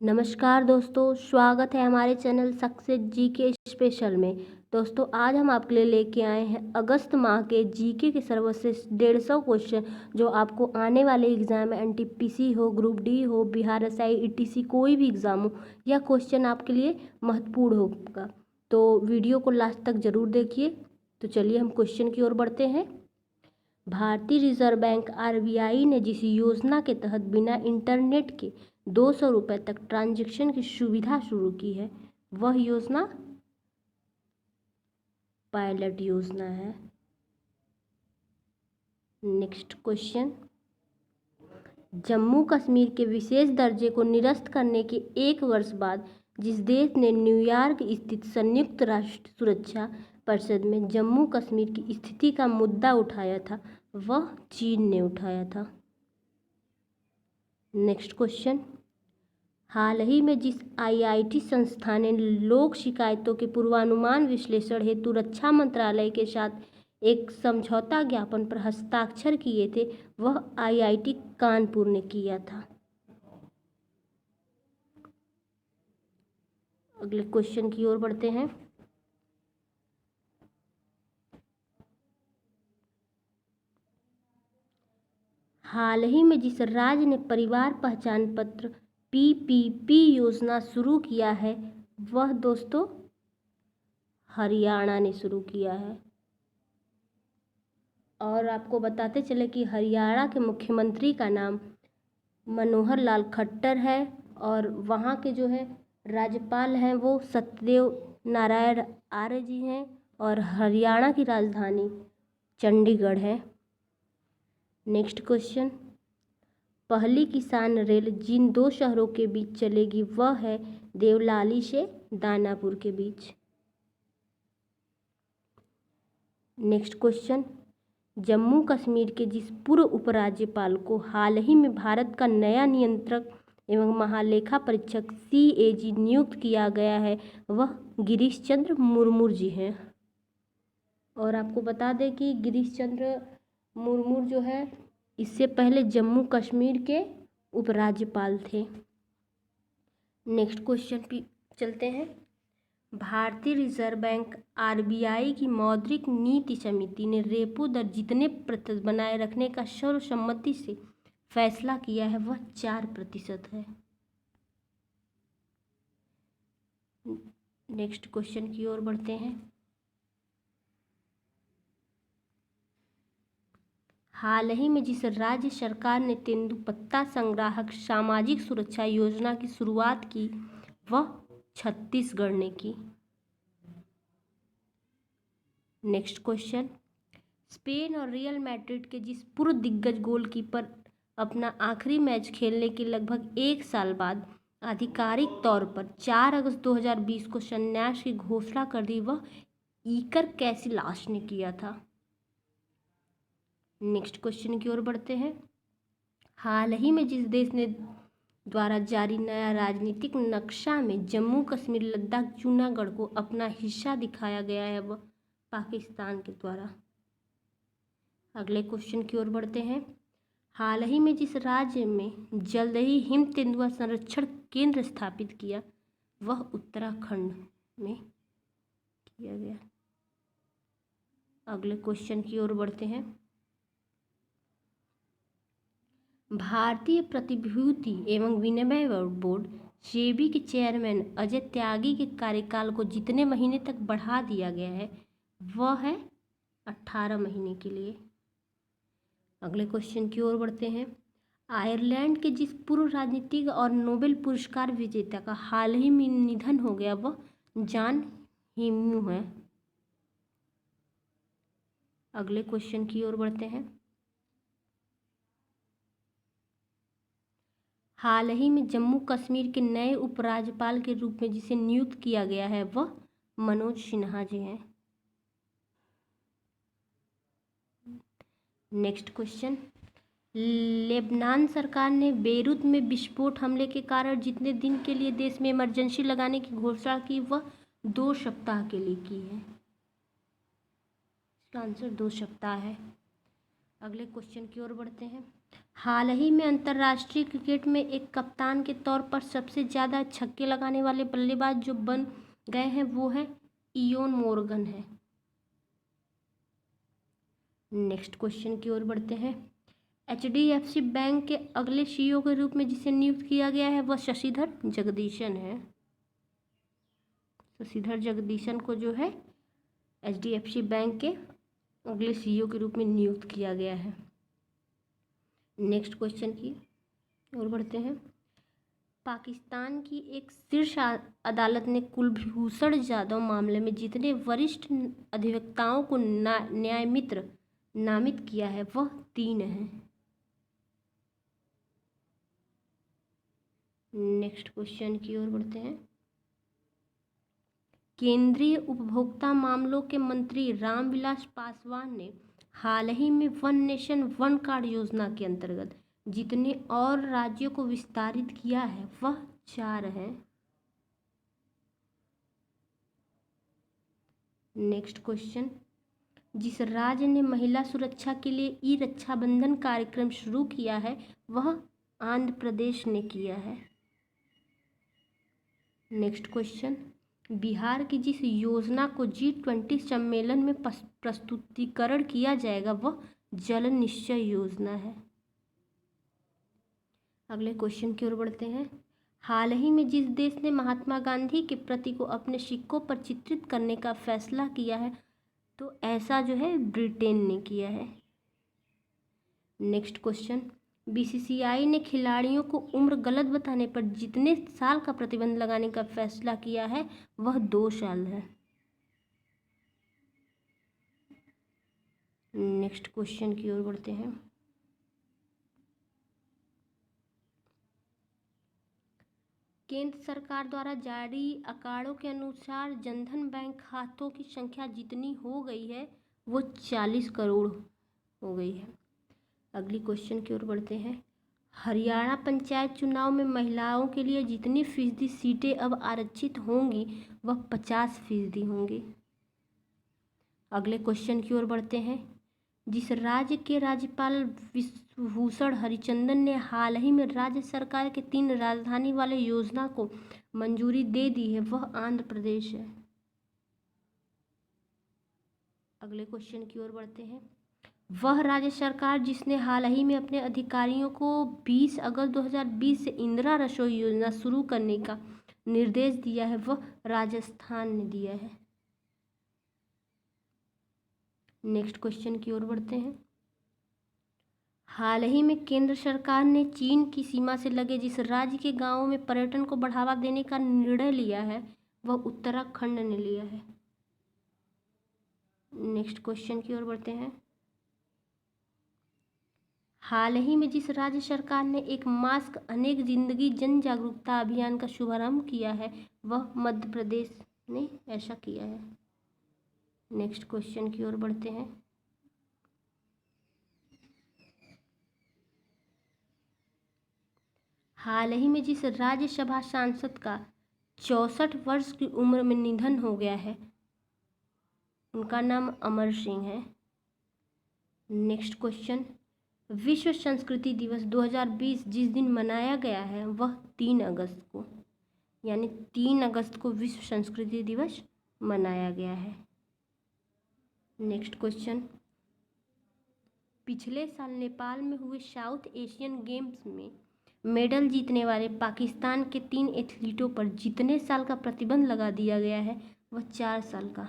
नमस्कार दोस्तों, स्वागत है हमारे चैनल सक्सेस जीके स्पेशल में। दोस्तों आज हम आपके लिए लेके आए हैं अगस्त माह के जीके के सर्वश्रेष्ठ 150 क्वेश्चन जो आपको आने वाले एग्जाम में एनटीपीसी हो, ग्रुप डी हो, बिहार एसआई ईटीसी कोई भी एग्ज़ाम हो, यह क्वेश्चन आपके लिए महत्वपूर्ण होगा। तो वीडियो को लास्ट तक ज़रूर देखिए। तो चलिए हम क्वेश्चन की ओर बढ़ते हैं। भारतीय रिजर्व बैंक आरबीआई ने जिस योजना के तहत बिना इंटरनेट के 200 रुपये तक ट्रांजैक्शन की सुविधा शुरू की है, वह योजना पायलट योजना है। नेक्स्ट क्वेश्चन, जम्मू कश्मीर के विशेष दर्जे को निरस्त करने के 1 वर्ष बाद जिस देश ने न्यूयॉर्क स्थित संयुक्त राष्ट्र सुरक्षा परिषद में जम्मू कश्मीर की स्थिति का मुद्दा उठाया था, वह चीन ने उठाया था। नेक्स्ट क्वेश्चन, हाल ही में जिस आईआईटी संस्था ने लोक शिकायतों के पूर्वानुमान विश्लेषण हेतु रक्षा मंत्रालय के साथ एक समझौता ज्ञापन पर हस्ताक्षर किए थे, वह आईआईटी कानपुर ने किया था। अगले क्वेश्चन की ओर बढ़ते हैं। हाल ही में जिस राज्य ने परिवार पहचान पत्र पीपीपी योजना शुरू किया है, वह दोस्तों हरियाणा ने शुरू किया है। और आपको बताते चले कि हरियाणा के मुख्यमंत्री का नाम मनोहर लाल खट्टर है और वहाँ के जो है राज्यपाल हैं वो सत्यदेव नारायण आर्य जी हैं और हरियाणा की राजधानी चंडीगढ़ है। नेक्स्ट क्वेश्चन, पहली किसान रेल जिन 2 शहरों के बीच चलेगी वह है देवलाली से दानापुर के बीच। नेक्स्ट क्वेश्चन, जम्मू कश्मीर के जिस पूर्व उपराज्यपाल को हाल ही में भारत का नया नियंत्रक एवं महालेखा परीक्षक CAG नियुक्त किया गया है, वह गिरीश चंद्र मुर्मू जी हैं। और आपको बता दें कि गिरीश चंद्र मुर्मू जो है इससे पहले जम्मू कश्मीर के उपराज्यपाल थे। नेक्स्ट क्वेश्चन पे चलते हैं। भारतीय रिजर्व बैंक आरबीआई की मौद्रिक नीति समिति ने रेपो दर जितने प्रतिशत बनाए रखने का सर्वसम्मति से फैसला किया है, वह 4% है। नेक्स्ट क्वेश्चन की ओर बढ़ते हैं। हाल ही में जिस राज्य सरकार ने तेंदुपत्ता संग्राहक सामाजिक सुरक्षा योजना की शुरुआत की, वह छत्तीसगढ़ ने की। नेक्स्ट क्वेश्चन, स्पेन और रियल मैड्रिड के जिस पूर्व दिग्गज गोलकीपर अपना आखिरी मैच खेलने के लगभग 1 साल बाद आधिकारिक तौर पर 4 अगस्त 2020 को संन्यास की घोषणा कर दी, वह इकर कैसिलास ने किया था। नेक्स्ट क्वेश्चन की ओर बढ़ते हैं। हाल ही में जिस देश ने द्वारा जारी नया राजनीतिक नक्शा में जम्मू कश्मीर लद्दाख जूनागढ़ को अपना हिस्सा दिखाया गया है, वह पाकिस्तान के द्वारा। अगले क्वेश्चन की ओर बढ़ते हैं। हाल ही में जिस राज्य में जल्द ही हिम तेंदुआ संरक्षण केंद्र स्थापित किया, वह उत्तराखंड में किया गया। अगले क्वेश्चन की ओर बढ़ते हैं। भारतीय प्रतिभूति एवं विनिमय बोर्ड सेबी के चेयरमैन अजय त्यागी के कार्यकाल को जितने महीने तक बढ़ा दिया गया है, वह है 18 महीने के लिए। अगले क्वेश्चन की ओर बढ़ते हैं। आयरलैंड के जिस पूर्व राजनीतिज्ञ और नोबेल पुरस्कार विजेता का हाल ही में निधन हो गया, वह जॉन हेम्यू है। अगले क्वेश्चन की ओर बढ़ते हैं। हाल ही में जम्मू कश्मीर के नए उपराज्यपाल के रूप में जिसे नियुक्त किया गया है, वह मनोज सिन्हा जी हैं। नेक्स्ट क्वेश्चन, लेबनान सरकार ने बेरूत में विस्फोट हमले के कारण जितने दिन के लिए देश में इमरजेंसी लगाने की घोषणा की, वह 2 सप्ताह के लिए की है। इसका आंसर 2 सप्ताह है। अगले क्वेश्चन की ओर बढ़ते हैं। हाल ही में अंतर्राष्ट्रीय क्रिकेट में एक कप्तान के तौर पर सबसे ज़्यादा छक्के लगाने वाले बल्लेबाज जो बन गए हैं वो है इयोन मोर्गन है। नेक्स्ट क्वेश्चन की ओर बढ़ते हैं। HDFC बैंक के अगले CEO के रूप में जिसे नियुक्त किया गया है वह शशिधर जगदीशन है। शशिधर जगदीशन को जो है HDFC बैंक के अगले CEO के रूप में नियुक्त किया गया है। नेक्स्ट क्वेश्चन की ओर बढ़ते हैं। पाकिस्तान की एक शीर्ष अदालत ने कुलभूषण जाधव मामले में जितने वरिष्ठ अधिवक्ताओं को न्यायमित्र नामित किया है वह 3 हैं। नेक्स्ट क्वेश्चन की ओर बढ़ते हैं। केंद्रीय उपभोक्ता मामलों के मंत्री रामविलास पासवान ने हाल ही में वन नेशन वन कार्ड योजना के अंतर्गत जितने और राज्यों को विस्तारित किया है वह 4 हैं। Next question. जिस राज्य ने महिला सुरक्षा के लिए ई रक्षाबंधन कार्यक्रम शुरू किया है वह आंध्र प्रदेश ने किया है। Next question. बिहार की जिस योजना को G20 सम्मेलन में प्रस्तुतिकरण किया जाएगा वह जल निश्चय योजना है। अगले क्वेश्चन की ओर बढ़ते हैं। हाल ही में जिस देश ने महात्मा गांधी के प्रति को अपने सिक्कों पर चित्रित करने का फैसला किया है तो ऐसा जो है ब्रिटेन ने किया है। Next question. BCCI ने खिलाड़ियों को उम्र गलत बताने पर जितने साल का प्रतिबंध लगाने का फैसला किया है वह 2 साल है। नेक्स्ट क्वेश्चन की ओर बढ़ते हैं। केंद्र सरकार द्वारा जारी आंकड़ों के अनुसार जनधन बैंक खातों की संख्या जितनी हो गई है वो 40 करोड़ हो गई है। अगली क्वेश्चन की ओर बढ़ते हैं। हरियाणा पंचायत चुनाव में महिलाओं के लिए जितनी फीसदी सीटें अब आरक्षित होंगी वह 50% होंगी। अगले क्वेश्चन की ओर बढ़ते हैं। जिस राज्य के राज्यपाल विभूषण हरिचंदन ने हाल ही में राज्य सरकार के 3 राजधानी वाले योजना को मंजूरी दे दी है वह आंध्र प्रदेश है। अगले क्वेश्चन की ओर बढ़ते हैं। वह राज्य सरकार जिसने हाल ही में अपने अधिकारियों को 20 अगस्त 2020 से इंदिरा रसोई योजना शुरू करने का निर्देश दिया है वह राजस्थान ने दिया है। नेक्स्ट क्वेश्चन की ओर बढ़ते हैं। हाल ही में केंद्र सरकार ने चीन की सीमा से लगे जिस राज्य के गांवों में पर्यटन को बढ़ावा देने का निर्णय लिया है वह उत्तराखंड ने लिया है। नेक्स्ट क्वेश्चन की ओर बढ़ते हैं। हाल ही में जिस राज्य सरकार ने एक मास्क अनेक जिंदगी जन जागरूकता अभियान का शुभारंभ किया है वह मध्य प्रदेश ने ऐसा किया है। नेक्स्ट क्वेश्चन की ओर बढ़ते हैं। हाल ही में जिस राज्यसभा सांसद का 64 वर्ष की उम्र में निधन हो गया है उनका नाम अमर सिंह है। Next question. विश्व संस्कृति दिवस 2020 जिस दिन मनाया गया है वह 3 अगस्त को, यानी 3 अगस्त को विश्व संस्कृति दिवस मनाया गया है। Next question. पिछले साल नेपाल में हुए साउथ एशियन गेम्स में मेडल जीतने वाले पाकिस्तान के 3 एथलीटों पर जितने साल का प्रतिबंध लगा दिया गया है वह 4 साल का।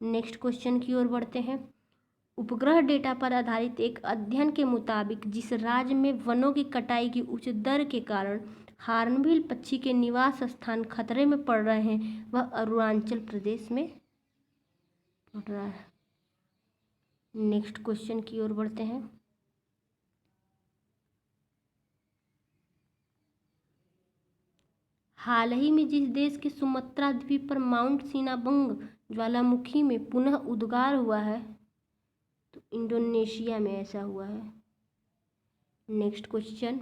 नेक्स्ट क्वेश्चन की ओर बढ़ते हैं। उपग्रह डेटा पर आधारित एक अध्ययन के मुताबिक जिस राज्य में वनों की कटाई की उच्च दर के कारण हार्नबिल पक्षी के निवास स्थान खतरे में पड़ रहे हैं वह अरुणाचल प्रदेश में पड़ रहा है। नेक्स्ट क्वेश्चन की ओर बढ़ते हैं। हाल ही में जिस देश के सुमात्रा द्वीप पर माउंट सिनाबंग ज्वालामुखी में पुनः उद्गार हुआ है तो इंडोनेशिया में ऐसा हुआ है। Next question.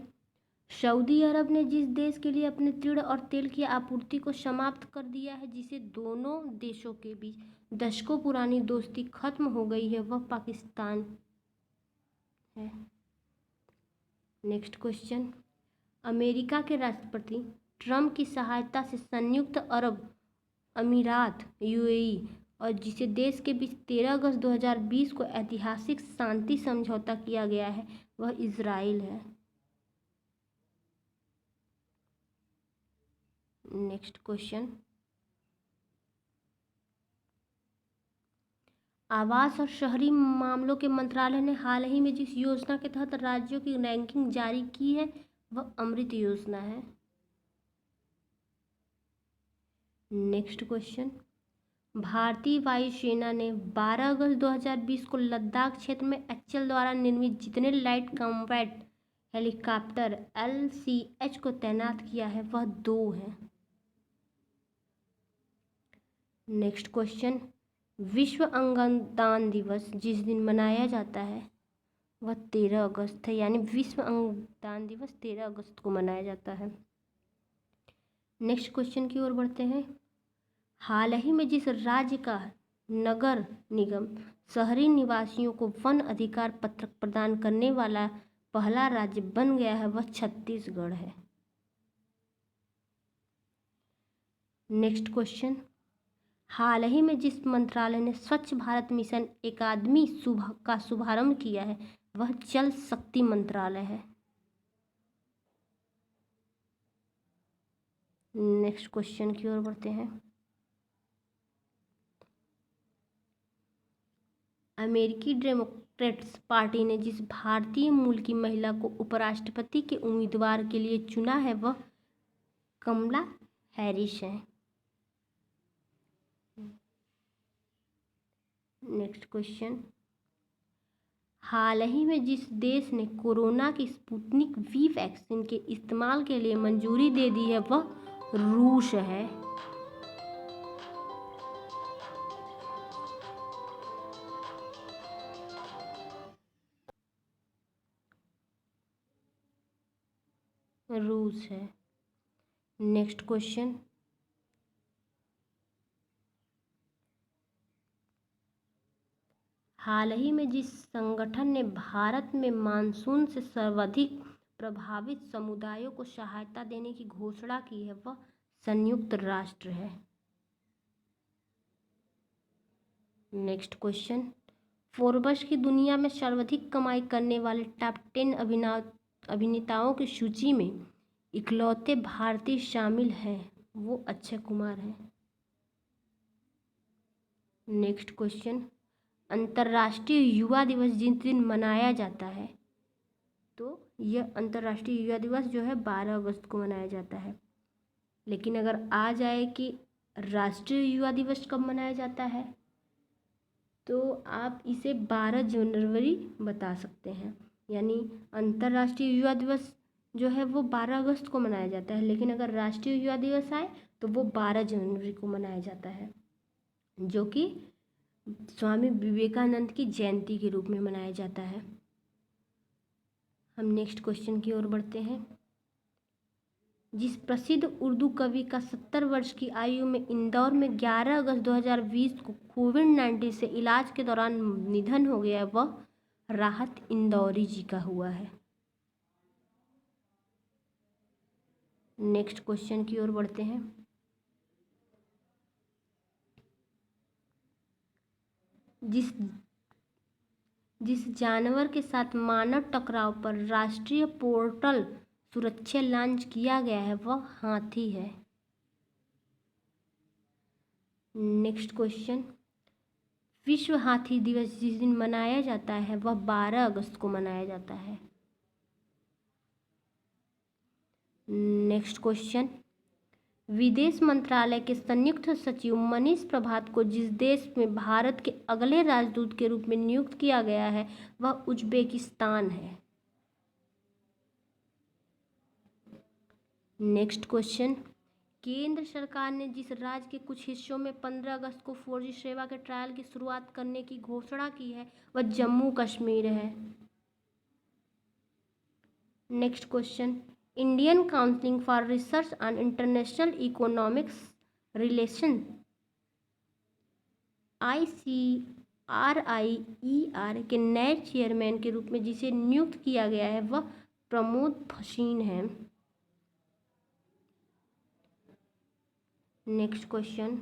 सऊदी अरब ने जिस देश के लिए अपने तेल और तेल की आपूर्ति को समाप्त कर दिया है जिसे दोनों देशों के बीच दशकों पुरानी दोस्ती खत्म हो गई है वह पाकिस्तान है। नेक्स्ट क्वेश्चन, अमेरिका के राष्ट्रपति ट्रम्प की सहायता से संयुक्त अरब अमीरात यूएई और जिसे देश के बीच 13 अगस्त 2020 को ऐतिहासिक शांति समझौता किया गया है वह इजराइल है। नेक्स्ट क्वेश्चन, आवास और शहरी मामलों के मंत्रालय ने हाल ही में जिस योजना के तहत राज्यों की रैंकिंग जारी की है वह अमृत योजना है। नेक्स्ट क्वेश्चन, भारतीय वायुसेना ने 12 अगस्त 2020 को लद्दाख क्षेत्र में एचएएल द्वारा निर्मित जितने लाइट कॉम्बैट हेलीकॉप्टर LCH को तैनात किया है वह 2 हैं। नेक्स्ट क्वेश्चन, विश्व अंगदान दिवस जिस दिन मनाया जाता है वह 13 अगस्त है, यानी विश्व अंगदान दिवस 13 अगस्त को मनाया जाता है। नेक्स्ट क्वेश्चन की ओर बढ़ते हैं, हाल ही में जिस राज्य का नगर निगम शहरी निवासियों को वन अधिकार पत्र प्रदान करने वाला पहला राज्य बन गया है वह छत्तीसगढ़ है। नेक्स्ट क्वेश्चन, हाल ही में जिस मंत्रालय ने स्वच्छ भारत मिशन अकादमी का शुभारंभ किया है वह जल शक्ति मंत्रालय है। नेक्स्ट क्वेश्चन की ओर बढ़ते हैं, अमेरिकी डेमोक्रेट्स पार्टी ने जिस भारतीय मूल की महिला को उपराष्ट्रपति के उम्मीदवार के लिए चुना है वह कमला हैरिस है। नेक्स्ट क्वेश्चन, हाल ही में जिस देश ने कोरोना की स्पुतनिक V वैक्सीन के इस्तेमाल के लिए मंजूरी दे दी है वह रूस है। रूस है। नेक्स्ट क्वेश्चन, हाल ही में जिस संगठन ने भारत में मानसून से सर्वाधिक प्रभावित समुदायों को सहायता देने की घोषणा की है वह संयुक्त राष्ट्र है। नेक्स्ट क्वेश्चन, फोर्ब्स की दुनिया में सर्वाधिक कमाई करने वाले टॉप 10 अभिनेताओं की सूची में इकलौते भारतीय शामिल हैं वो अक्षय कुमार हैं। नेक्स्ट क्वेश्चन, अंतर्राष्ट्रीय युवा दिवस जिस दिन मनाया जाता है तो यह अंतर्राष्ट्रीय युवा दिवस जो है 12 अगस्त को मनाया जाता है, लेकिन अगर आ जाए कि राष्ट्रीय युवा दिवस कब मनाया जाता है तो आप इसे 12 जनवरी बता सकते हैं, यानी अंतर्राष्ट्रीय युवा दिवस जो है वो 12 अगस्त को मनाया जाता है, लेकिन अगर राष्ट्रीय युवा दिवस आए तो वो 12 जनवरी को मनाया जाता है, जो कि स्वामी विवेकानंद की जयंती के रूप में मनाया जाता है। हम नेक्स्ट क्वेश्चन की ओर बढ़ते हैं, जिस प्रसिद्ध उर्दू कवि का 70 वर्ष की आयु में इंदौर में 11 अगस्त 2020 को कोविड-19 से इलाज के दौरान निधन हो गया वह राहत इंदौरी जी का हुआ है। नेक्स्ट क्वेश्चन की ओर बढ़ते हैं, जिस जानवर के साथ मानव टकराव पर राष्ट्रीय पोर्टल सुरक्षा लॉन्च किया गया है वह हाथी है। नेक्स्ट क्वेश्चन, विश्व हाथी दिवस जिस दिन मनाया जाता है वह 12 अगस्त को मनाया जाता है। नेक्स्ट क्वेश्चन, विदेश मंत्रालय के संयुक्त सचिव मनीष प्रभात को जिस देश में भारत के अगले राजदूत के रूप में नियुक्त किया गया है वह उज्बेकिस्तान है। नेक्स्ट क्वेश्चन, केंद्र सरकार ने जिस राज्य के कुछ हिस्सों में 15 अगस्त को 4G सेवा के ट्रायल की शुरुआत करने की घोषणा की है वह जम्मू कश्मीर है। Next question, Indian council for research on international economics relation RIER के नए चेयरमैन के रूप में जिसे नियुक्त किया गया है वह प्रमोद भसीन है। नेक्स्ट क्वेश्चन,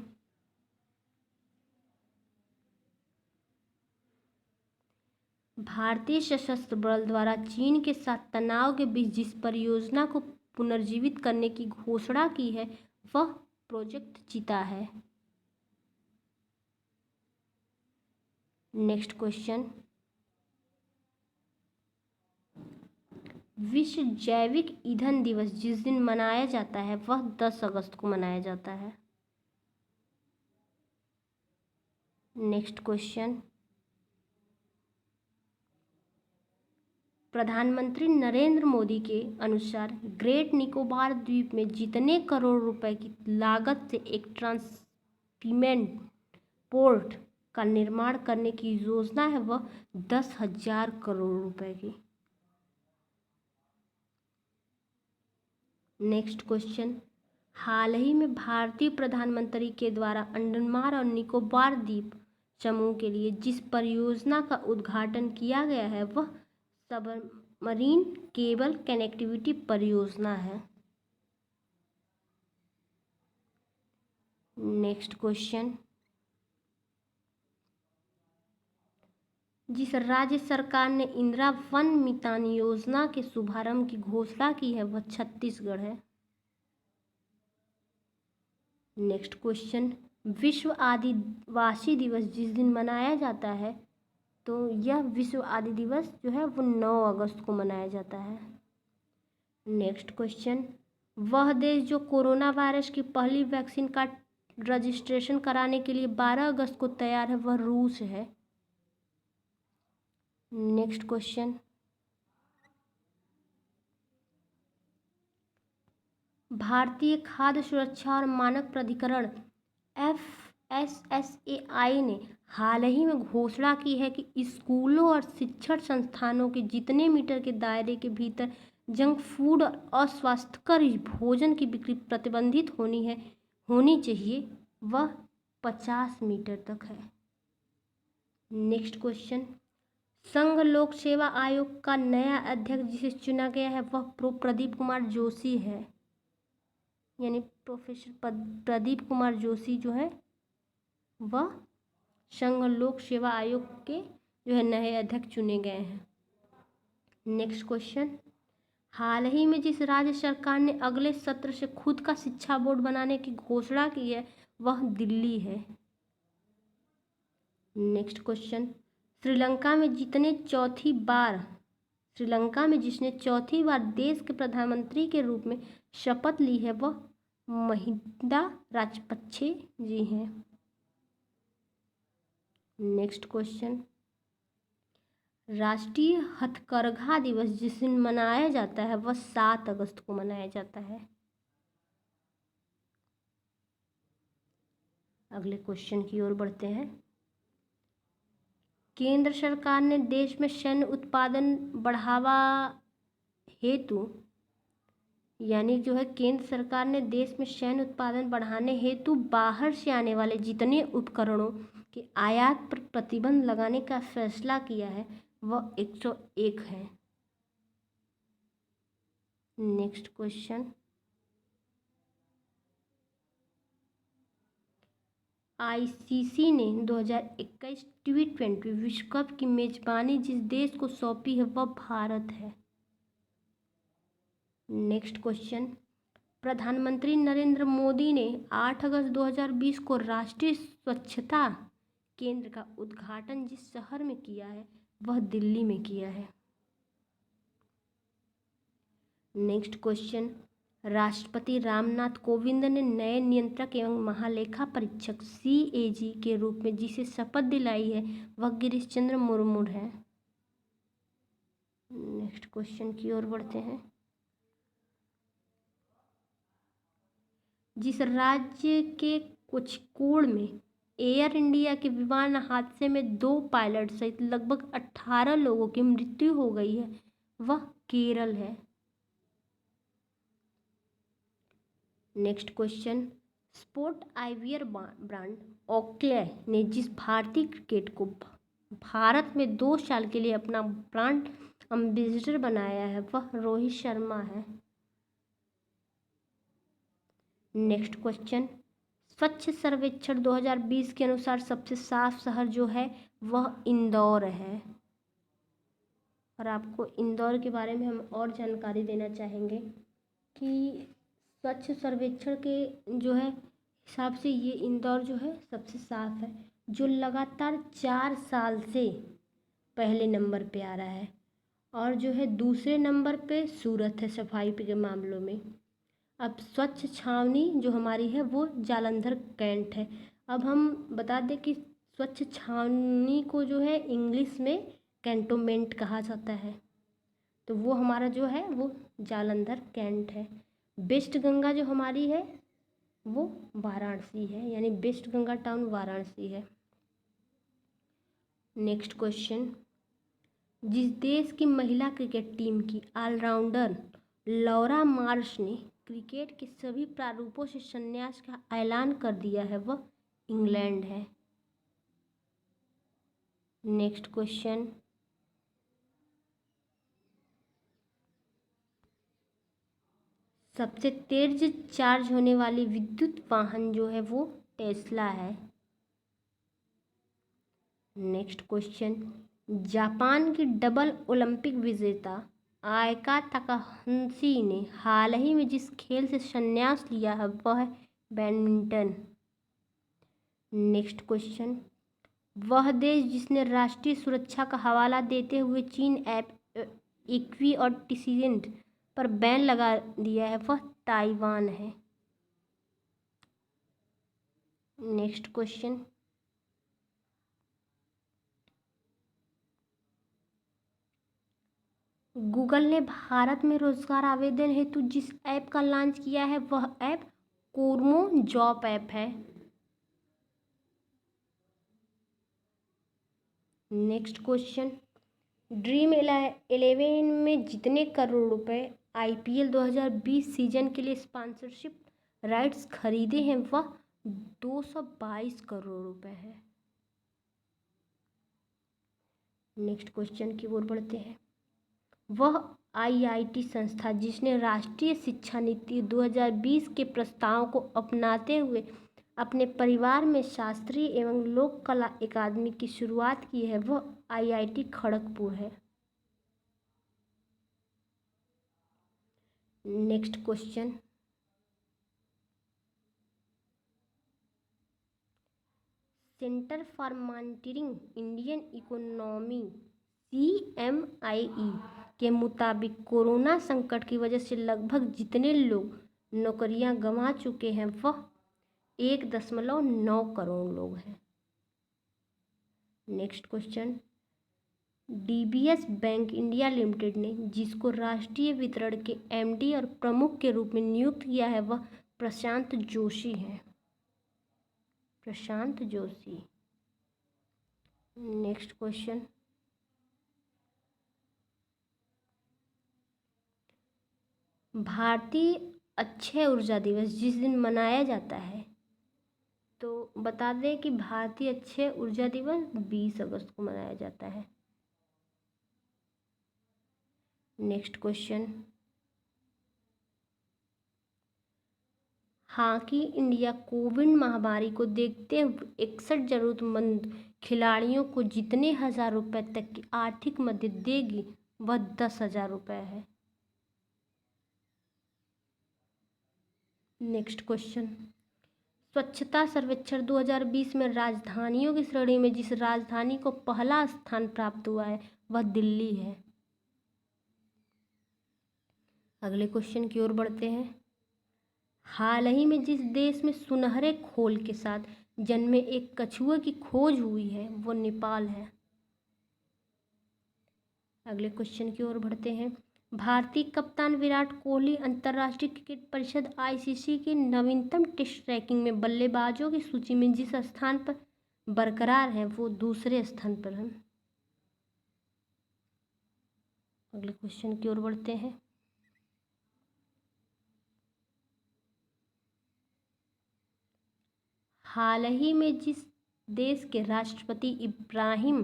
भारतीय सशस्त्र बल द्वारा चीन के साथ तनाव के बीच जिस परियोजना को पुनर्जीवित करने की घोषणा की है वह प्रोजेक्ट चीता है। नेक्स्ट क्वेश्चन, विश्व जैविक ईंधन दिवस जिस दिन मनाया जाता है वह 10 अगस्त को मनाया जाता है। नेक्स्ट क्वेश्चन, प्रधानमंत्री नरेंद्र मोदी के अनुसार ग्रेट निकोबार द्वीप में जितने करोड़ रुपए की लागत से एक ट्रांसशिपमेंट पोर्ट का निर्माण करने की योजना है वह 10,000 करोड़ रुपए की। नेक्स्ट क्वेश्चन, हाल ही में भारतीय प्रधानमंत्री के द्वारा अंडमान और निकोबार द्वीप समूह के लिए जिस परियोजना का उद्घाटन किया गया है वह सबमरीन केबल कनेक्टिविटी परियोजना है। नेक्स्ट क्वेश्चन, जिस राज्य सरकार ने इंदिरा वन मितान योजना के शुभारंभ की घोषणा की है वह छत्तीसगढ़ है। नेक्स्ट क्वेश्चन, विश्व आदिवासी दिवस जिस दिन मनाया जाता है तो यह विश्व आदि दिवस जो है वो 9 अगस्त को मनाया जाता है। नेक्स्ट क्वेश्चन, वह देश जो कोरोना वायरस की पहली वैक्सीन का रजिस्ट्रेशन कराने के लिए 12 अगस्त को तैयार है वह रूस है। नेक्स्ट क्वेश्चन, भारतीय खाद्य सुरक्षा और मानक प्राधिकरण FSSAI ने हाल ही में घोषणा की है कि स्कूलों और शिक्षण संस्थानों के जितने मीटर के दायरे के भीतर जंक फूड और अस्वास्थ्यकर भोजन की बिक्री प्रतिबंधित होनी चाहिए वह 50 मीटर तक है। नेक्स्ट क्वेश्चन, संघ लोक सेवा आयोग का नया अध्यक्ष जिसे चुना गया है वह प्रदीप कुमार जोशी है, यानी प्रोफेसर प्रदीप कुमार जोशी जो है वह संघ लोक सेवा आयोग के जो है नए अध्यक्ष चुने गए हैं। नेक्स्ट क्वेश्चन, हाल ही में जिस राज्य सरकार ने अगले सत्र से खुद का शिक्षा बोर्ड बनाने की घोषणा की है वह दिल्ली है। नेक्स्ट क्वेश्चन, श्रीलंका में जिसने चौथी बार देश के प्रधानमंत्री के रूप में शपथ ली है वह महिंदा राजपक्षे जी हैं। नेक्स्ट क्वेश्चन, राष्ट्रीय हथकरघा दिवस जिस दिन मनाया जाता है वह 7 अगस्त को मनाया जाता है। अगले क्वेश्चन की ओर बढ़ते हैं। केंद्र सरकार ने देश में सैन्य उत्पादन बढ़ावा हेतु यानी जो है केंद्र सरकार ने देश में सैन्य उत्पादन बढ़ाने हेतु बाहर से आने वाले जितने उपकरणों के आयात पर प्रतिबंध लगाने का फैसला किया है वह 101 है। नेक्स्ट क्वेश्चन, ICC ने 2021 T20 विश्व कप की मेजबानी जिस देश को सौंपी है वह भारत है। नेक्स्ट क्वेश्चन, प्रधानमंत्री नरेंद्र मोदी ने 8 अगस्त 2020 को राष्ट्रीय स्वच्छता केंद्र का उद्घाटन जिस शहर में किया है वह दिल्ली में किया है। नेक्स्ट क्वेश्चन, राष्ट्रपति रामनाथ कोविंद ने नए नियंत्रक एवं महालेखा परीक्षक CAG के रूप में जिसे शपथ दिलाई है वह गिरीश चंद्र मुर्मू है। नेक्स्ट क्वेश्चन की ओर बढ़ते हैं। जिस राज्य के कोझिकोड में एयर इंडिया के विमान हादसे में 2 पायलट सहित लगभग 18 लोगों की मृत्यु हो गई है वह केरल है। Next question, sport eyewear brand Oakley ने जिस भारतीय क्रिकेट को भारत में 2 साल के लिए अपना ब्रांड एम्बेसडर बनाया है वह रोहित शर्मा है। नेक्स्ट क्वेश्चन, स्वच्छ सर्वेक्षण 2020 के अनुसार सबसे साफ शहर जो है वह इंदौर है। और आपको इंदौर के बारे में हम और जानकारी देना चाहेंगे कि स्वच्छ सर्वेक्षण के जो है हिसाब से ये इंदौर जो है सबसे साफ है, जो लगातार 4 साल से पहले नंबर पे आ रहा है। और जो है दूसरे नंबर पे सूरत है सफाई के मामलों में। अब स्वच्छ छावनी जो हमारी है वो जालंधर कैंट है। अब हम बता दें कि स्वच्छ छावनी को जो है इंग्लिश में कैंटोनमेंट कहा जाता है, तो वो हमारा जो है वो जालंधर कैंट है। वेस्ट गंगा जो हमारी है वो वाराणसी है, यानी वेस्ट गंगा टाउन वाराणसी है। नेक्स्ट क्वेश्चन, जिस देश की महिला क्रिकेट टीम की ऑलराउंडर लौरा मार्श ने क्रिकेट के सभी प्रारूपों से संन्यास का ऐलान कर दिया है वह इंग्लैंड है। नेक्स्ट क्वेश्चन, सबसे तेज चार्ज होने वाली विद्युत वाहन जो है वो टेस्ला है। नेक्स्ट क्वेश्चन, जापान की डबल ओलंपिक विजेता आयका ताकाहाशी ने हाल ही में जिस खेल से संन्यास लिया है वह है बैडमिंटन। नेक्स्ट क्वेश्चन, वह देश जिसने राष्ट्रीय सुरक्षा का हवाला देते हुए चीन ऐप इक्वी और टीसेंट पर बैन लगा दिया है वह ताइवान है। नेक्स्ट क्वेश्चन, गूगल ने भारत में रोजगार आवेदन हेतु जिस ऐप का लॉन्च किया है वह ऐप कोरमो जॉब ऐप है। नेक्स्ट क्वेश्चन, ड्रीम 11 में जितने करोड़ रुपए IPL 2020 सीजन के लिए स्पॉन्सरशिप राइट्स खरीदे हैं वह 222 करोड़ रुपए है। नेक्स्ट क्वेश्चन की ओर बढ़ते हैं, वह IIT संस्था जिसने राष्ट्रीय शिक्षा नीति 2020 के प्रस्ताव को अपनाते हुए अपने परिवार में शास्त्रीय एवं लोक कला अकादमी की शुरुआत की है वह IIT खड़गपुर है। Next question, centre for monitoring Indian economy CMIE के मुताबिक कोरोना संकट की वजह से लगभग जितने लोग नौकरियां गंवा चुके हैं वह 1.9 करोड़ लोग हैं। Next question, DBS bank India limited ने जिसको राष्ट्रीय वितरण के MD और प्रमुख के रूप में नियुक्त किया है वह प्रशांत जोशी है। प्रशांत जोशी। नेक्स्ट क्वेश्चन, भारतीय अक्षय ऊर्जा दिवस जिस दिन मनाया जाता है, तो बता दें कि भारतीय अक्षय ऊर्जा दिवस 20 अगस्त को मनाया जाता है। Next question, hockey India Covid महामारी को देखते हुए 61 जरूरतमंद खिलाड़ियों को जितने हजार रुपए तक की आर्थिक मदद देगी वह 10,000 रुपये है। नेक्स्ट क्वेश्चन, स्वच्छता सर्वेक्षण 2020 में राजधानियों की श्रेणी में जिस राजधानी को पहला स्थान प्राप्त हुआ है वह दिल्ली है। अगले क्वेश्चन की ओर बढ़ते हैं, हाल ही में जिस देश में सुनहरे खोल के साथ जन्मे एक कछुए की खोज हुई है वो नेपाल है। अगले क्वेश्चन की ओर बढ़ते हैं, भारतीय कप्तान विराट कोहली अंतर्राष्ट्रीय क्रिकेट परिषद ICC की नवीनतम टेस्ट रैंकिंग में बल्लेबाजों की सूची में जिस स्थान पर बरकरार है वो दूसरे स्थान पर है। अगले क्वेश्चन की ओर बढ़ते हैं, हाल ही में जिस देश के राष्ट्रपति इब्राहिम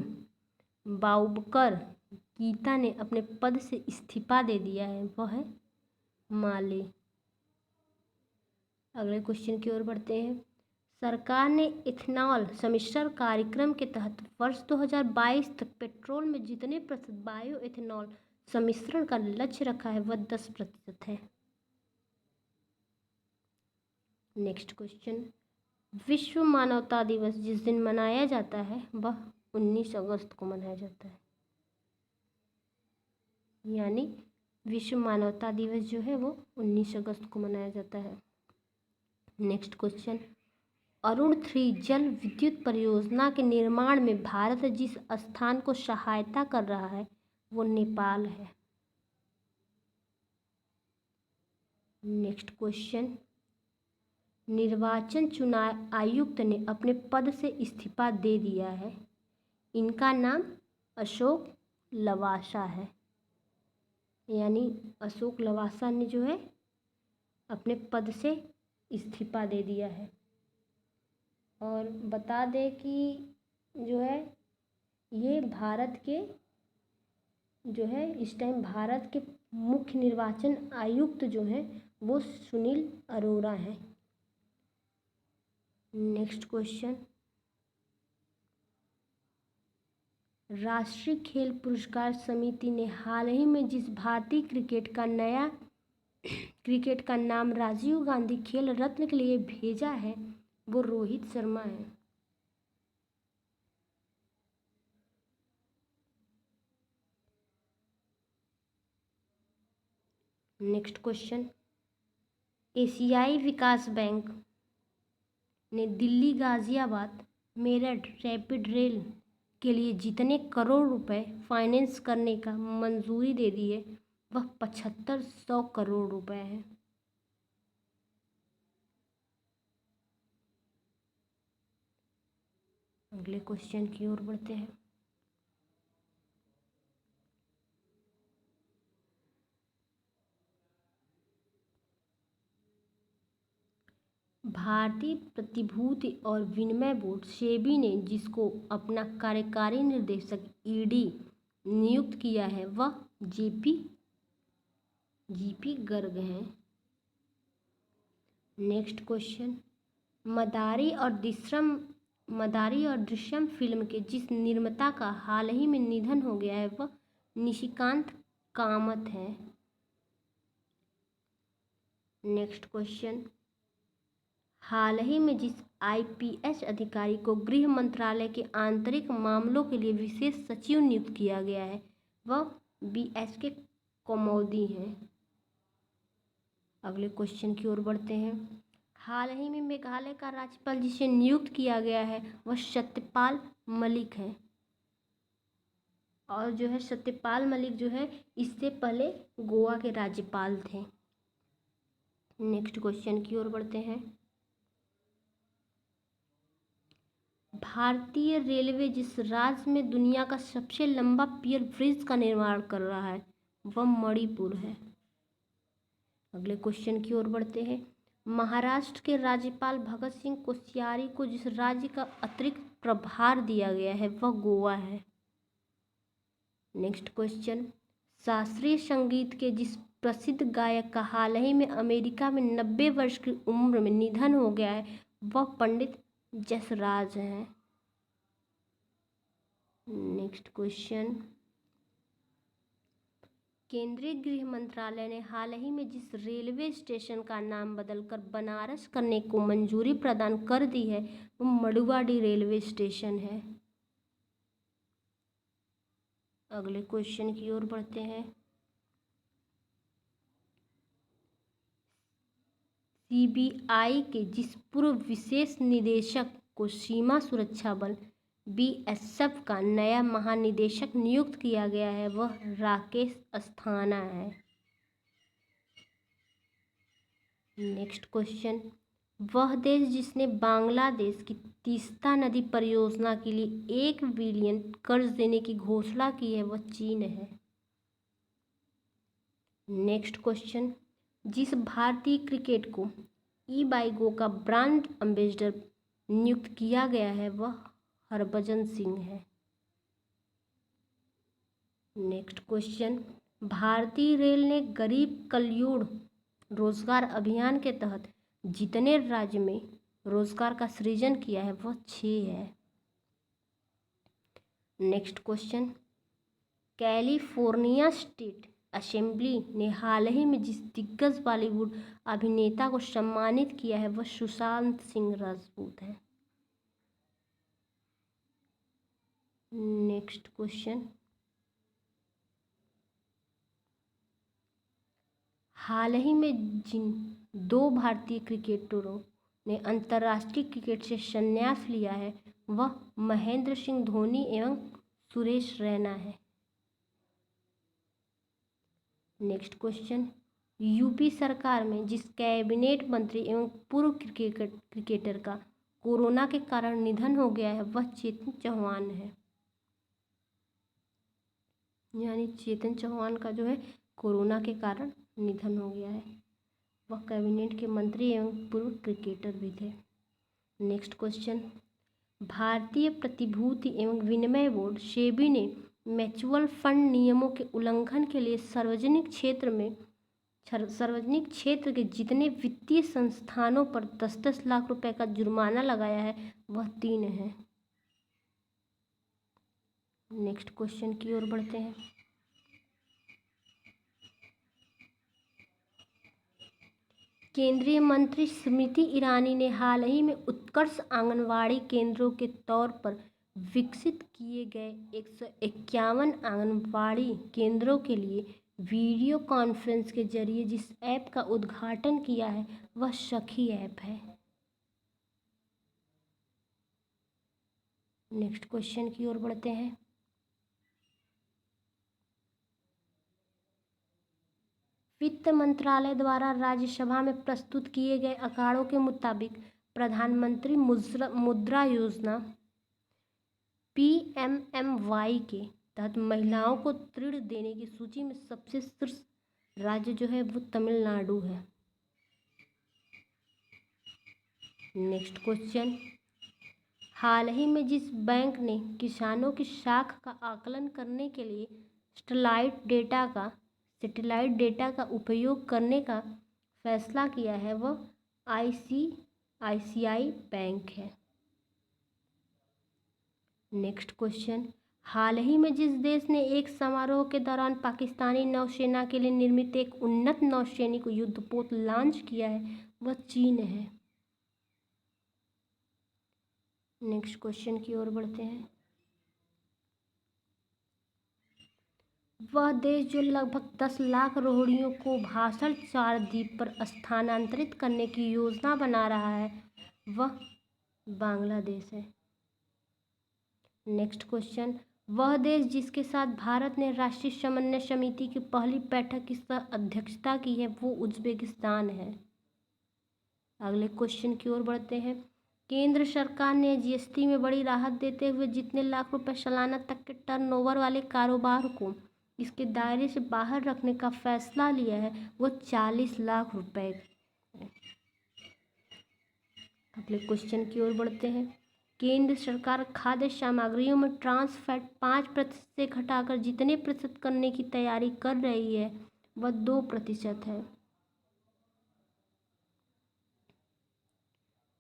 बाउबकर गीता ने अपने पद से इस्तीफा दे दिया है वह है माले। अगले क्वेश्चन की ओर बढ़ते हैं। सरकार ने इथेनॉल सम्मिश्रण कार्यक्रम के तहत वर्ष 2022 तक पेट्रोल में जितने प्रतिशत बायो इथेनॉल सम्मिश्रण का लक्ष्य रखा है वह 10% है। Next question. विश्व मानवता दिवस जिस दिन मनाया जाता है वह 19 अगस्त को मनाया जाता है, यानी विश्व मानवता दिवस जो है वो 19 अगस्त को मनाया जाता है। Next question. अरुण 3 जल विद्युत परियोजना के निर्माण में भारत जिस स्थान को सहायता कर रहा है वो नेपाल है। Next question. निर्वाचन चुनाव आयुक्त ने अपने पद से इस्तीफा दे दिया है, इनका नाम अशोक लवासा है, यानी अशोक लवासा ने जो है अपने पद से इस्तीफा दे दिया है। और बता दें कि जो है ये भारत के जो है इस टाइम भारत के मुख्य निर्वाचन आयुक्त जो हैं वो सुनील अरोड़ा हैं। Next question. राष्ट्रीय खेल पुरस्कार समिति ने हाल ही में जिस भारतीय क्रिकेट का नाम राजीव गांधी खेल रत्न के लिए भेजा है वो रोहित शर्मा है। Next question. एशियाई विकास बैंक ने दिल्ली गाजियाबाद मेरठ रैपिड रेल के लिए जितने करोड़ रुपए फाइनेंस करने का मंजूरी दे दी है वह 7500 करोड़ रुपए है। अगले क्वेश्चन की ओर बढ़ते हैं। भारतीय प्रतिभूति और विनिमय बोर्ड सेबी ने जिसको अपना कार्यकारी निर्देशक ईडी नियुक्त किया है वह जीपी गर्ग हैं। Next question. मदारी और दृश्यम फिल्म के जिस निर्माता का हाल ही में निधन हो गया है वह निशिकांत कामत है। Next question. हाल ही में जिस आईपीएस अधिकारी को गृह मंत्रालय के आंतरिक मामलों के लिए विशेष सचिव नियुक्त किया गया है वह बीएसके कमौदी हैं। अगले क्वेश्चन की ओर बढ़ते हैं। हाल ही में मेघालय का राज्यपाल जिसे नियुक्त किया गया है वह सत्यपाल मलिक है। और जो है सत्यपाल मलिक जो है इससे पहले गोवा के राज्यपाल थे। नेक्स्ट क्वेश्चन की ओर बढ़ते हैं। भारतीय रेलवे जिस राज्य में दुनिया का सबसे लंबा पियर ब्रिज का निर्माण कर रहा है वह मणिपुर है। अगले क्वेश्चन की ओर बढ़ते हैं। महाराष्ट्र के राज्यपाल भगत सिंह कोश्यारी को जिस राज्य का अतिरिक्त प्रभार दिया गया है वह गोवा है। Next question. शास्त्रीय संगीत के जिस प्रसिद्ध गायक का हाल ही में अमेरिका में 90 वर्ष की उम्र में निधन हो गया है वह पंडित जसराज हैं। Next question. केंद्रीय गृह मंत्रालय ने हाल ही में जिस रेलवे स्टेशन का नाम बदलकर बनारस करने को मंजूरी प्रदान कर दी है वो मडुवाडी रेलवे स्टेशन है। अगले क्वेश्चन की ओर बढ़ते हैं। सीबीआई के जिस पूर्व विशेष निदेशक को सीमा सुरक्षा बल बीएसएफ का नया महानिदेशक नियुक्त किया गया है वह राकेश अस्थाना है। Next question. वह देश जिसने बांग्लादेश की तीस्ता नदी परियोजना के लिए 1 बिलियन कर्ज देने की घोषणा की है वह चीन है। Next question. जिस भारतीय क्रिकेट को ई-बाइगो का ब्रांड एम्बेसडर नियुक्त किया गया है वह हरभजन सिंह है। नेक्स्ट क्वेश्चन, भारतीय रेल ने गरीब कल्याण रोजगार अभियान के तहत जितने राज्य में रोजगार का सृजन किया है वह 6 है। Next question, California state assembly ने हाल ही में जिस दिग्गज बॉलीवुड अभिनेता को सम्मानित किया है वह सुशांत सिंह राजपूत है। नेक्स्ट क्वेश्चन, हाल ही में जिन 2 भारतीय क्रिकेटरों ने अंतर्राष्ट्रीय क्रिकेट से संन्यास लिया है वह महेंद्र सिंह धोनी एवं सुरेश रैना है। नेक्स्ट क्वेश्चन, यूपी सरकार में जिस कैबिनेट मंत्री एवं पूर्व क्रिकेटर का कोरोना के कारण निधन हो गया है वह चेतन चौहान है। यानी चेतन चौहान का जो है कोरोना के कारण निधन हो गया है। वह कैबिनेट के मंत्री एवं पूर्व क्रिकेटर भी थे। नेक्स्ट क्वेश्चन, भारतीय प्रतिभूति एवं विनिमय बोर्ड सेबी ने म्यूचुअल फंड नियमों के उल्लंघन के लिए सार्वजनिक क्षेत्र के जितने वित्तीय संस्थानों पर 10-10 लाख रुपए का जुर्माना लगाया है वह 3 है। नेक्स्ट क्वेश्चन की ओर बढ़ते हैं। केंद्रीय मंत्री स्मृति ईरानी ने हाल ही में उत्कर्ष आंगनवाड़ी केंद्रों के तौर पर विकसित किए गए 151 आंगनवाड़ी केंद्रों के लिए वीडियो कॉन्फ्रेंस के जरिए जिस ऐप का उद्घाटन किया है वह सखी ऐप है। नेक्स्ट क्वेश्चन की ओर बढ़ते हैं। वित्त मंत्रालय द्वारा राज्यसभा में प्रस्तुत किए गए आंकड़ों के मुताबिक प्रधानमंत्री मुद्रा योजना PMMY के तहत महिलाओं को ऋण देने की सूची में सबसे शीर्ष राज्य जो है वो तमिलनाडु है। नेक्स्ट क्वेश्चन, हाल ही में जिस बैंक ने किसानों की साख का आकलन करने के लिए सैटेलाइट डेटा का उपयोग करने का फैसला किया है वह ICICI बैंक है। नेक्स्ट क्वेश्चन, हाल ही में जिस देश ने एक समारोह के दौरान पाकिस्तानी नौसेना के लिए निर्मित एक उन्नत नौसैनिक युद्धपोत लॉन्च किया है वह चीन है। नेक्स्ट क्वेश्चन की ओर बढ़ते हैं। वह देश जो लगभग 10 लाख रोहिंग्या को भाषण 4 द्वीप पर स्थानांतरित करने की योजना बना रहा है वह बांग्लादेश है। नेक्स्ट क्वेश्चन, वह देश जिसके साथ भारत ने राष्ट्रीय समन्वय समिति की पहली बैठक की अध्यक्षता की है वो उज्बेकिस्तान है। अगले क्वेश्चन की ओर बढ़ते हैं। केंद्र सरकार ने GST में बड़ी राहत देते हुए जितने लाख रुपए सालाना तक के टर्नओवर वाले कारोबार को इसके दायरे से बाहर रखने का फैसला लिया है वो 40 लाख रुपए। अगले क्वेश्चन की ओर बढ़ते हैं। केंद्र सरकार खाद्य सामग्रियों में ट्रांस फैट 5% से घटाकर जितने प्रतिशत करने की तैयारी कर रही है वह 2% है।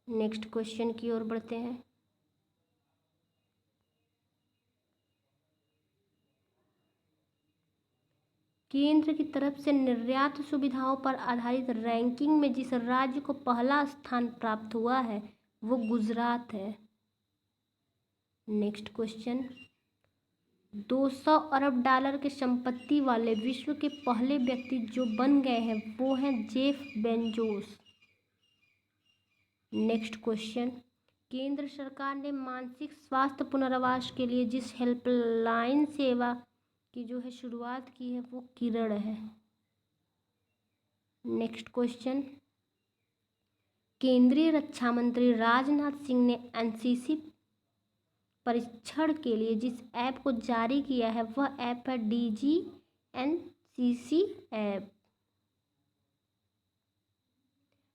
नेक्स्ट क्वेश्चन की ओर बढ़ते हैं। केंद्र की तरफ से निर्यात सुविधाओं पर आधारित रैंकिंग में जिस राज्य को पहला स्थान प्राप्त हुआ है वो गुजरात है। नेक्स्ट क्वेश्चन, 200 अरब डॉलर की संपत्ति वाले विश्व के पहले व्यक्ति जो बन गए हैं वो हैं जेफ बेजोस। नेक्स्ट क्वेश्चन, केंद्र सरकार ने मानसिक स्वास्थ्य पुनर्वास के लिए जिस हेल्पलाइन सेवा की जो है शुरुआत की है वो किरण है। नेक्स्ट क्वेश्चन, केंद्रीय रक्षा मंत्री राजनाथ सिंह ने NCC परीक्षण के लिए जिस ऐप को जारी किया है वह ऐप है DGNCC app.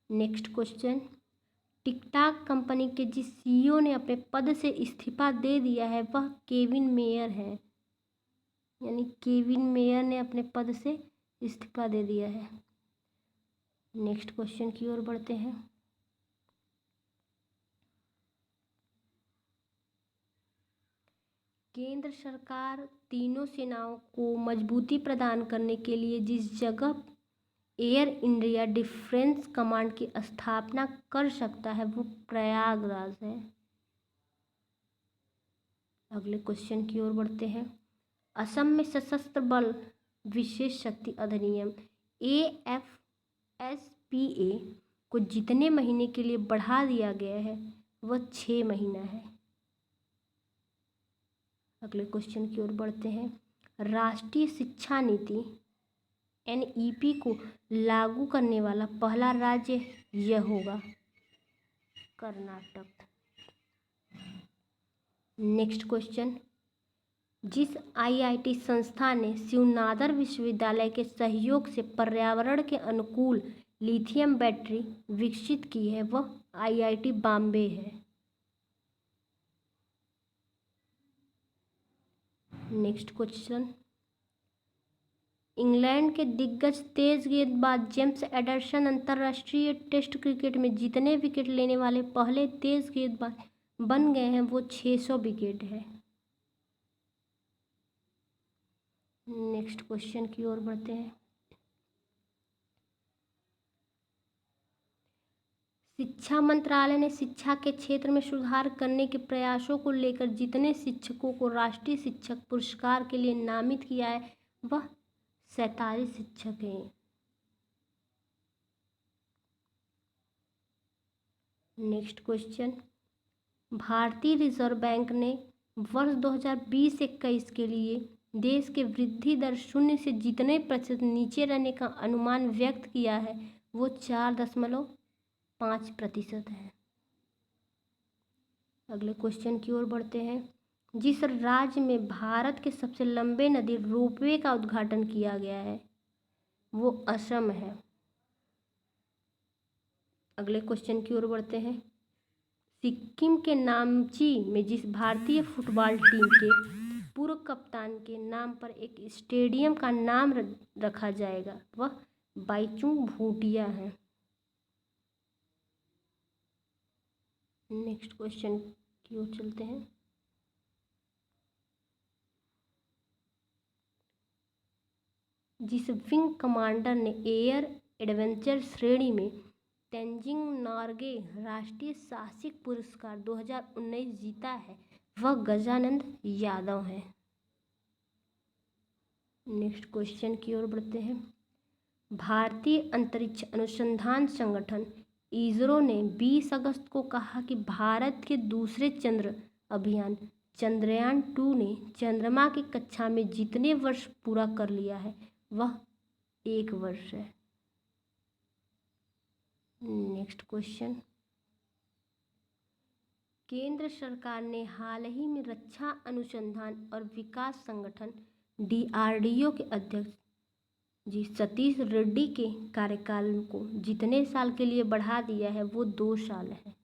Next question, TikTok company के जिस CEO ने अपने पद से इस्तीफा दे दिया है वह केविन मेयर है। यानी केविन मेयर ने अपने पद से इस्तीफा दे दिया है। नेक्स्ट क्वेश्चन की ओर बढ़ते हैं। केंद्र सरकार तीनों सेनाओं को मजबूती प्रदान करने के लिए जिस जगह एयर इंडिया डिफेंस कमांड की स्थापना कर सकता है वो प्रयागराज है। अगले क्वेश्चन की ओर बढ़ते हैं। असम में सशस्त्र बल विशेष शक्ति अधिनियम AFSPA को जितने महीने के लिए बढ़ा दिया गया है वह 6 महीना है। अगले क्वेश्चन की ओर बढ़ते हैं। राष्ट्रीय शिक्षा नीति NEP को लागू करने वाला पहला राज्य यह होगा कर्नाटक। Next question. जिस IIT संस्था ने शिवनादर विश्वविद्यालय के सहयोग से पर्यावरण के अनुकूल लिथियम बैटरी विकसित की है वह IIT बॉम्बे है। Next question. इंग्लैंड के दिग्गज तेज गेंदबाज जेम्स एंडरसन अंतर्राष्ट्रीय टेस्ट क्रिकेट में जितने विकेट लेने वाले पहले तेज गेंदबाज बन गए हैं वो 600 विकेट है। नेक्स्ट क्वेश्चन की ओर बढ़ते हैं। शिक्षा मंत्रालय ने शिक्षा के क्षेत्र में सुधार करने के प्रयासों को लेकर जितने शिक्षकों को राष्ट्रीय शिक्षक पुरस्कार के लिए नामित किया है वह 47 शिक्षक हैं। Next question. भारतीय रिजर्व बैंक ने वर्ष 2020-21 के लिए देश के वृद्धि दर 0 से जितने प्रतिशत नीचे रहने का अनुमान व्यक्त किया है वो 4.5% है। अगले क्वेश्चन की ओर बढ़ते हैं। जिस राज्य में भारत के सबसे लंबे नदी रोपवे का उद्घाटन किया गया है वो असम है। अगले क्वेश्चन की ओर बढ़ते हैं। सिक्किम के नामची में जिस भारतीय फुटबॉल टीम के पूर्व कप्तान के नाम पर एक स्टेडियम का नाम रखा जाएगा वह बाईचुंग भूटिया है। नेक्स्ट क्वेश्चन की ओर चलते हैं। जिस विंग कमांडर ने एयर एडवेंचर श्रेणी में तेंजिंग नॉर्गे राष्ट्रीय साहसिक पुरस्कार 2019 जीता है वह गजानंद यादव है। नेक्स्ट क्वेश्चन की ओर बढ़ते हैं। भारतीय अंतरिक्ष अनुसंधान संगठन इसरो ने 20 अगस्त को कहा कि भारत के दूसरे चंद्र अभियान चंद्रयान 2 ने चंद्रमा की कक्षा में जितने वर्ष पूरा कर लिया है वह 1 वर्ष है। Next question. केंद्र सरकार ने हाल ही में रक्षा अनुसंधान और विकास संगठन DRDO के अध्यक्ष जी सतीश रेड्डी के कार्यकाल को जितने साल के लिए बढ़ा दिया है वो 2 साल है।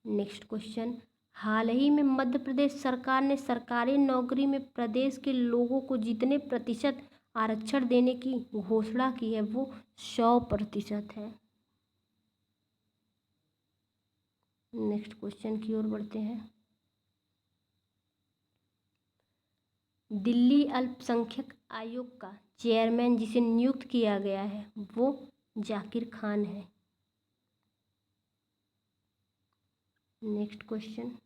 Next question. हाल ही में मध्य प्रदेश सरकार ने सरकारी नौकरी में प्रदेश के लोगों को जितने प्रतिशत आरक्षण देने की घोषणा की है वो 100% है। नेक्स्ट क्वेश्चन की ओर बढ़ते हैं। दिल्ली अल्पसंख्यक आयोग का चेयरमैन जिसे नियुक्त किया गया है वो जाकिर खान है। Next question.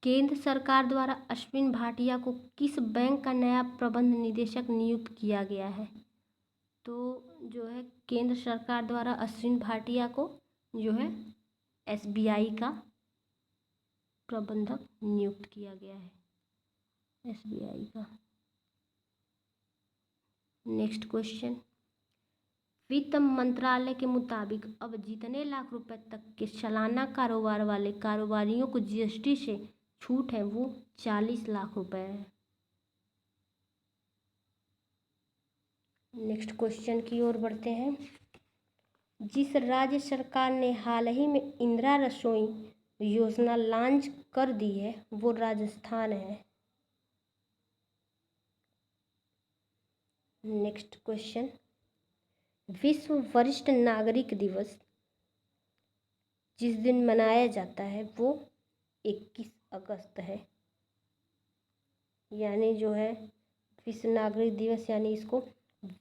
केंद्र सरकार द्वारा अश्विन भाटिया को किस बैंक का नया प्रबंध निदेशक नियुक्त किया गया है? तो जो है केंद्र सरकार द्वारा अश्विन भाटिया को जो है SBI का प्रबंधक नियुक्त किया गया है, SBI का। Next question. वित्त मंत्रालय के मुताबिक अब जितने लाख रुपए तक के सालाना कारोबार वाले कारोबारियों को GST से छूट है वो 40 लाख रुपए है। नेक्स्ट क्वेश्चन की ओर बढ़ते हैं। जिस राज्य सरकार ने हाल ही में इंदिरा रसोई योजना लॉन्च कर दी है वो राजस्थान है। नेक्स्ट क्वेश्चन, विश्व वरिष्ठ नागरिक दिवस जिस दिन मनाया जाता है वो 21 अगस्त है। यानी जो है विश्व नागरिक दिवस यानी इसको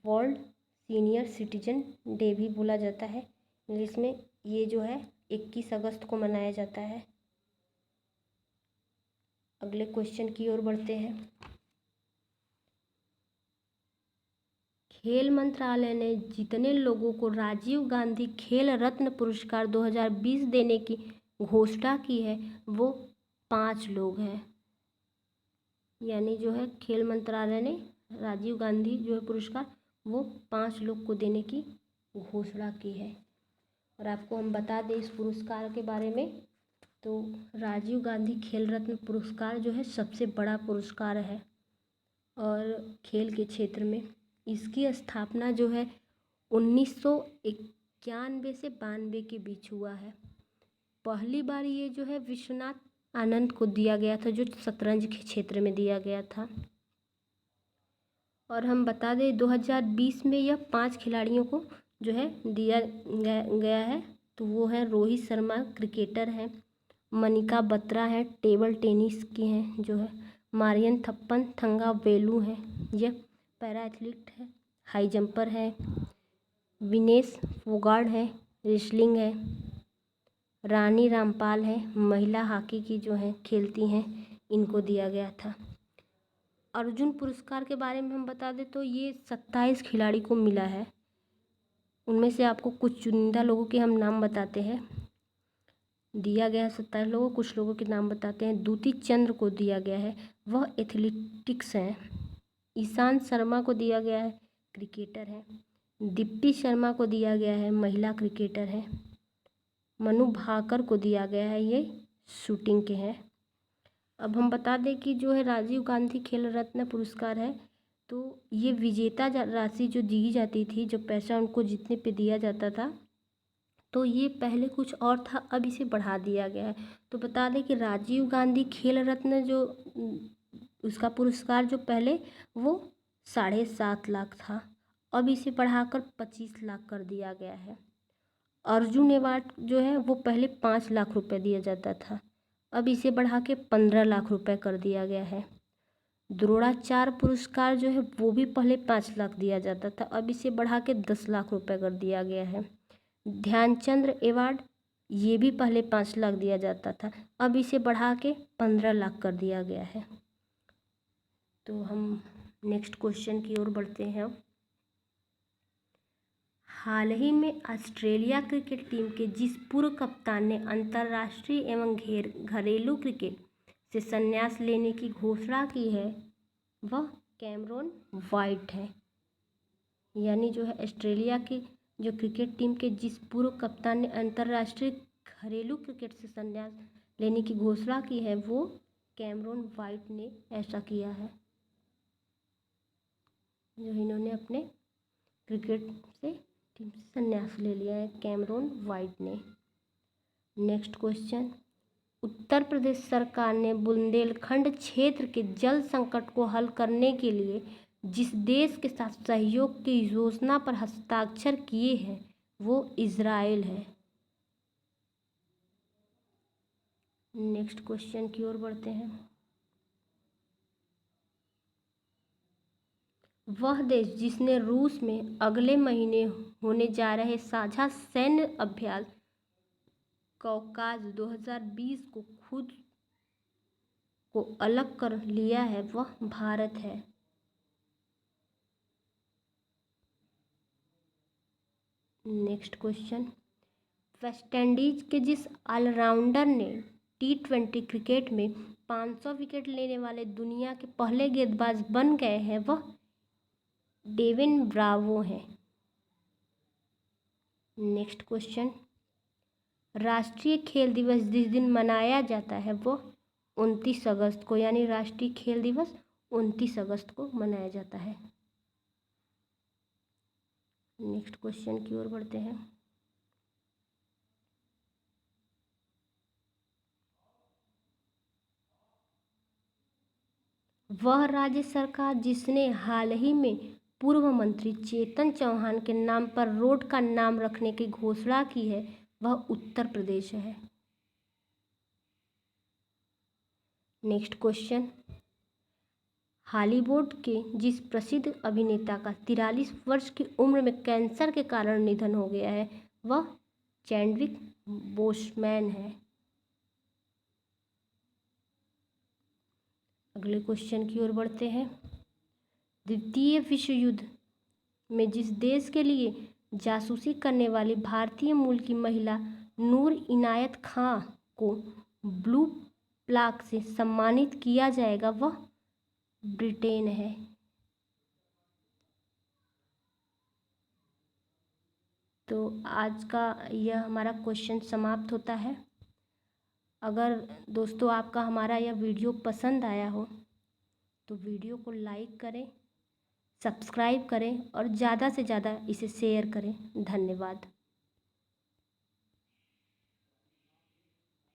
वर्ल्ड सीनियर सिटीजन डे भी बोला जाता है इंग्लिश में। ये जो है 21 अगस्त को मनाया जाता है। अगले क्वेश्चन की ओर बढ़ते हैं। खेल मंत्रालय ने जितने लोगों को राजीव गांधी खेल रत्न पुरस्कार 2020 देने की घोषणा की है वो 5 लोग हैं। यानी जो है खेल मंत्रालय ने राजीव गांधी जो है पुरस्कार वो 5 लोग को देने की घोषणा की है। और आपको हम बता दें इस पुरस्कार के बारे में, तो राजीव गांधी खेल रत्न पुरस्कार जो है सबसे बड़ा पुरस्कार है और खेल के क्षेत्र में इसकी स्थापना जो है 1991 से 92 के बीच हुआ है। पहली बार ये जो है विश्वनाथ आनंद को दिया गया था जो शतरंज के क्षेत्र में दिया गया था। और हम बता दें 2020 में यह 5 खिलाड़ियों को जो है दिया गया है। तो वो है रोहित शर्मा क्रिकेटर हैं, मनिका बत्रा है टेबल टेनिस की हैं जो है, मारियन थप्पन थंगा वेलू है यह पैरा एथलीट है, हाई जंपर है, विनेश फोगाट है रेसलिंग है, रानी रामपाल है महिला हॉकी की जो है खेलती हैं, इनको दिया गया था। अर्जुन पुरस्कार के बारे में हम बता दें तो ये 27 खिलाड़ी को मिला है। उनमें से आपको कुछ चुनिंदा लोगों के हम नाम बताते हैं। दिया गया है 27 लोगों, कुछ लोगों के नाम बताते हैं। दूती चंद्र को दिया गया है, वह एथलेटिक्स हैं। ईशांत शर्मा को दिया गया है, क्रिकेटर है। दीप्ति शर्मा को दिया गया है, महिला क्रिकेटर है। मनु भाकर को दिया गया है, ये शूटिंग के हैं। अब हम बता दें कि जो है राजीव गांधी खेल रत्न पुरस्कार है तो ये विजेता राशि जो दी जाती थी, जो पैसा उनको जीतने पे दिया जाता था, तो ये पहले कुछ और था, अब इसे बढ़ा दिया गया है। तो बता दें कि राजीव गांधी खेल रत्न जो उसका पुरस्कार जो पहले वो 7.5 लाख था, अब इसे बढ़ाकर 25 लाख कर दिया गया है। अर्जुन अवार्ड जो है वो पहले 5 लाख रुपए दिया जाता था, अब इसे बढ़ा के 15 लाख रुपए कर दिया गया है। द्रोणाचार्य पुरस्कार जो है वो भी पहले 5 लाख दिया जाता था, अब इसे बढ़ा के 10 लाख रुपए कर दिया गया है। ध्यानचंद्र अवार्ड ये भी पहले 5 लाख दिया जाता था, अब इसे बढ़ा के 15 लाख कर दिया गया है। तो हम नेक्स्ट क्वेश्चन की ओर बढ़ते हैं। हाल ही में ऑस्ट्रेलिया क्रिकेट टीम के जिस पूर्व कप्तान ने अंतर्राष्ट्रीय एवं घरेलू क्रिकेट से संन्यास लेने की घोषणा की है वह कैमरॉन वाइट है। यानी जो है ऑस्ट्रेलिया की जो क्रिकेट टीम के जिस पूर्व कप्तान ने अंतर्राष्ट्रीय घरेलू क्रिकेट से संन्यास लेने की घोषणा की है वो कैमरॉन वाइट ने ऐसा किया है, जो इन्होंने अपने क्रिकेट से टीम से संन्यास ले लिया है कैमरॉन वाइट ने। नेक्स्ट क्वेश्चन, उत्तर प्रदेश सरकार ने बुंदेलखंड क्षेत्र के जल संकट को हल करने के लिए जिस देश के साथ सहयोग की योजना पर हस्ताक्षर किए हैं वो इजराइल है। नेक्स्ट क्वेश्चन की ओर बढ़ते हैं। वह देश जिसने रूस में अगले महीने होने जा रहे साझा सैन्य अभ्यास कौकाज 2020 को खुद को अलग कर लिया है वह भारत है। नेक्स्ट क्वेश्चन, वेस्टइंडीज के जिस ऑलराउंडर ने T20 क्रिकेट में 500 विकेट लेने वाले दुनिया के पहले गेंदबाज बन गए हैं वह डेविन ब्रावो हैं। नेक्स्ट क्वेश्चन, राष्ट्रीय खेल दिवस जिस दिन मनाया जाता है वो 29 अगस्त को, यानी राष्ट्रीय खेल दिवस 29 अगस्त को मनाया जाता है। नेक्स्ट क्वेश्चन की ओर बढ़ते हैं। वह राज्य सरकार जिसने हाल ही में पूर्व मंत्री चेतन चौहान के नाम पर रोड का नाम रखने की घोषणा की है वह उत्तर प्रदेश है। नेक्स्ट क्वेश्चन, हॉलीवुड के जिस प्रसिद्ध अभिनेता का 43 वर्ष की उम्र में कैंसर के कारण निधन हो गया है वह चैडविक बोसमैन है। अगले क्वेश्चन की ओर बढ़ते हैं। द्वितीय विश्व युद्ध में जिस देश के लिए जासूसी करने वाली भारतीय मूल की महिला नूर इनायत खां को ब्लू प्लाक से सम्मानित किया जाएगा वह ब्रिटेन है। तो आज का यह हमारा क्वेश्चन समाप्त होता है। अगर दोस्तों आपका हमारा यह वीडियो पसंद आया हो तो वीडियो को लाइक करें, सब्सक्राइब करें और ज़्यादा से ज़्यादा इसे शेयर करें। धन्यवाद।